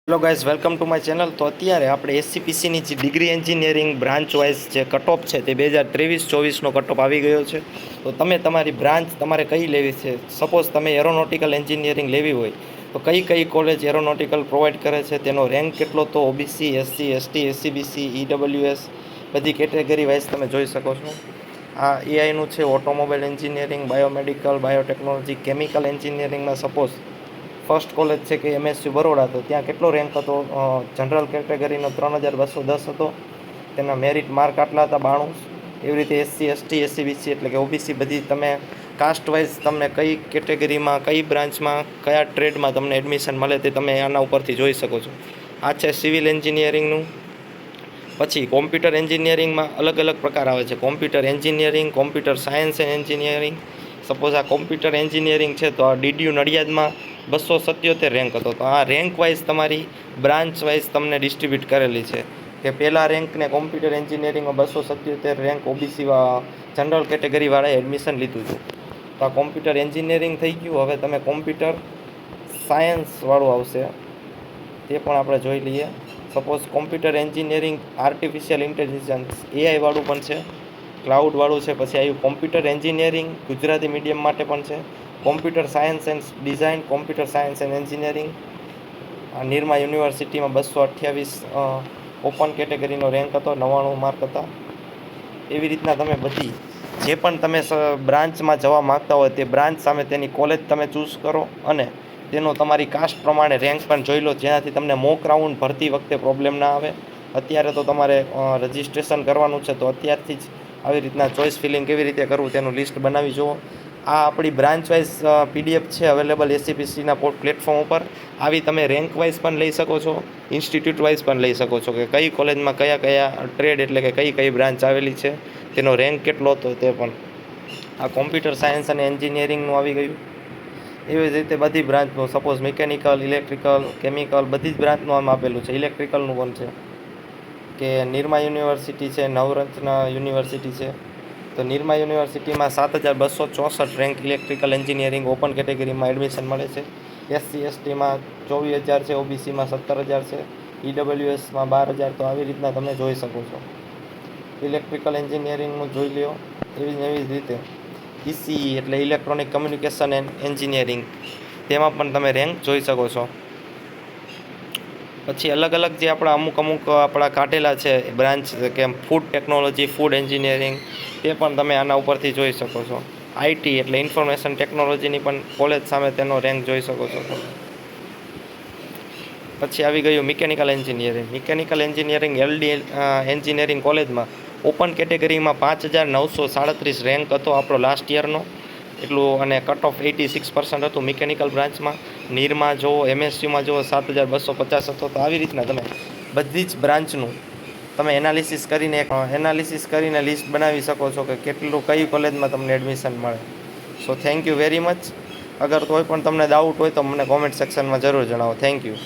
Hello guys, welcome to my channel. તો અત્યારે આપણે એસસીપીસીની જે ડિગ્રી એન્જિનિયરિંગ બ્રાન્ચ વાઇઝ જે કટઓફ છે તે 2023-24નો કટઓફ આવી ગયો છે. તો તમે તમારી બ્રાન્ચ તમારે કઈ લેવી છે, સપોઝ તમે એરોનોટિકલ એન્જિનિયરિંગ લેવી હોય તો કઈ કોલેજ એરોનોટિકલ પ્રોવાઈડ કરે છે, તેનો રેન્ક કેટલો, તો OBC, SC, ST, SCBC, EWS બધી કેટેગરી વાઇઝ તમે જોઈ શકો છો. આ એઆઈનું છે, automobile engineering, biomedical, biotechnology, chemical એન્જિનિયરિંગમાં સપોઝ ફર્સ્ટ કોલેજ છે કે એમએસયુ બરોડા, તો ત્યાં કેટલો રેન્ક હતો? જનરલ કેટેગરીનો 3210 હતો. તેના મેરિટ માર્ક આટલા હતા, 92. એવી રીતે એસસી, એસટી, એસસીબીસી એટલે કે ઓબીસી બધી તમે કાસ્ટ વાઇઝ તમને કઈ કેટેગરીમાં, કઈ બ્રાન્ચમાં, કયા ટ્રેડમાં તમને એડમિશન મળે તે તમે આના ઉપરથી જોઈ શકો છો. આ છે સિવિલ એન્જિનિયરિંગનું. પછી કોમ્પ્યુટર એન્જિનિયરિંગમાં અલગ અલગ પ્રકાર આવે છે. Computer engineering, computer science and engineering. Suppose આ કોમ્પ્યુટર એન્જિનિયરિંગ છે તો આ ડીડીયુ નડિયાદમાં 277 રેન્ક હતો. તો આ રેન્ક વાઇઝ તમારી બ્રાન્ચ વાઇઝ તમને ડિસ્ટ્રીબ્યુટ કરેલી છે કે પહેલા રેન્કને કોમ્પ્યુટર એન્જિનિયરિંગમાં 277 રેન્ક ઓબીસી જનરલ કેટેગરીવાળાએ એડમિશન લીધું હતું. તો આ કોમ્પ્યુટર એન્જિનિયરિંગ થઈ ગયું. હવે તમે કોમ્પ્યુટર સાયન્સવાળું આવશે તે પણ આપણે જોઈ લઈએ. Suppose computer engineering artificial intelligence એઆઈવાળું પણ છે, ક્લાઉડવાળું છે. પછી આવ્યું કોમ્પ્યુટર એન્જિનિયરિંગ ગુજરાતી મીડિયમ માટે પણ છે. Computer science and design, computer science and engineering Nirma યુનિવર્સિટીમાં 228 ઓપન કેટેગરીનો રેન્ક હતો, 99 માર્ક હતા. એવી રીતના તમે બધી જે પણ તમે બ્રાન્ચમાં જવા માગતા હોય તે બ્રાન્ચ સામે તેની કોલેજ તમે ચૂઝ કરો અને તેનો તમારી કાસ્ટ પ્રમાણે રેન્ક પણ જોઈ લો, જેનાથી તમને મોક રાઉન્ડ ભરતી વખતે પ્રોબ્લેમ ના આવે. અત્યારે તો તમારે રજિસ્ટ્રેશન કરવાનું છે, તો અત્યારથી જ આવી રીતના ચોઇસ ફિલિંગ કેવી રીતે કરવું તેનું લિસ્ટ બનાવી જુઓ. આ આપણી બ્રાન્ચ વાઇઝ પીડીએફ છે અવેલેબલ એસસીપીસીના પ્લેટફોર્મ ઉપર. આવી તમે રેન્ક વાઇઝ પણ લઈ શકો છો, ઇન્સ્ટિટ્યૂટ વાઇઝ પણ લઈ શકો છો કે કઈ કોલેજમાં કયા કયા ટ્રેડ એટલે કે કઈ બ્રાન્ચ આવેલી છે, તેનો રેન્ક કેટલો હતો તે પણ. આ કોમ્પ્યુટર સાયન્સ અને એન્જિનિયરિંગનું આવી ગયું. એવી જ રીતે બધી બ્રાન્ચનું, સપોઝ મિકેનિકલ, ઇલેક્ટ્રિકલ, કેમિકલ બધી જ બ્રાન્ચનું આમ આપેલું છે. ઇલેક્ટ્રિકલનું પણ છે કે નિરમા યુનિવર્સિટી છે, નવરત્ન યુનિવર્સિટી છે. તો નિરમા યુનિવર્સિટીમાં 7264 રેન્ક ઇલેક્ટ્રિકલ એન્જિનિયરિંગ ઓપન કેટેગરીમાં એડમિશન મળે છે. એસસી એસટીમાં 24,000 છે, ઓબીસીમાં 17,000 છે, ઈડબ્લ્યુએસમાં 12,000. તો આવી રીતના તમે જોઈ શકો છો. ઇલેક્ટ્રિકલ એન્જિનિયરિંગનું જોઈ લ્યો. એવી જ રીતે ઈસીઈ એટલે ઇલેક્ટ્રોનિક કમ્યુનિકેશન એન્ડ એન્જિનિયરિંગ, તેમાં પણ તમે રેન્ક જોઈ શકો છો. પછી અલગ અલગ જે અમુક આપણા કાઢેલા છે બ્રાન્ચ કે ફૂડ ટેકનોલોજી, ફૂડ એન્જિનિયરિંગ, તે પણ તમે આના ઉપરથી જોઈ શકો છો. આઈટી એટલે ઇન્ફોર્મેશન ટેકનોલોજીની પણ કોલેજ સામે તેનો રેન્ક જોઈ શકો છો. પછી આવી ગયું mechanical engineering. Mechanical engineering LD engineering કોલેજમાં ઓપન કેટેગરીમાં 5,937 રેન્ક હતો આપણો લાસ્ટ યરનો એટલું, અને કટ ઓફ 86% હતું મિકેનિકલ બ્રાન્ચમાં. નીરમાં જુઓ, એમએસયુમાં જુઓ 7,250 હતો. તો આવી રીતના તમે બધી જ બ્રાન્ચનું તમે એનાલિસિસ કરીને લિસ્ટ બનાવી શકો છો કે કેટલું કઈ કોલેજમાં તમને એડમિશન મળે. So thank you very much. અગર કોઈ પણ તમને ડાઉટ હોય તો મને કોમેન્ટ સેક્શનમાં જરૂર જણાવો. Thank you.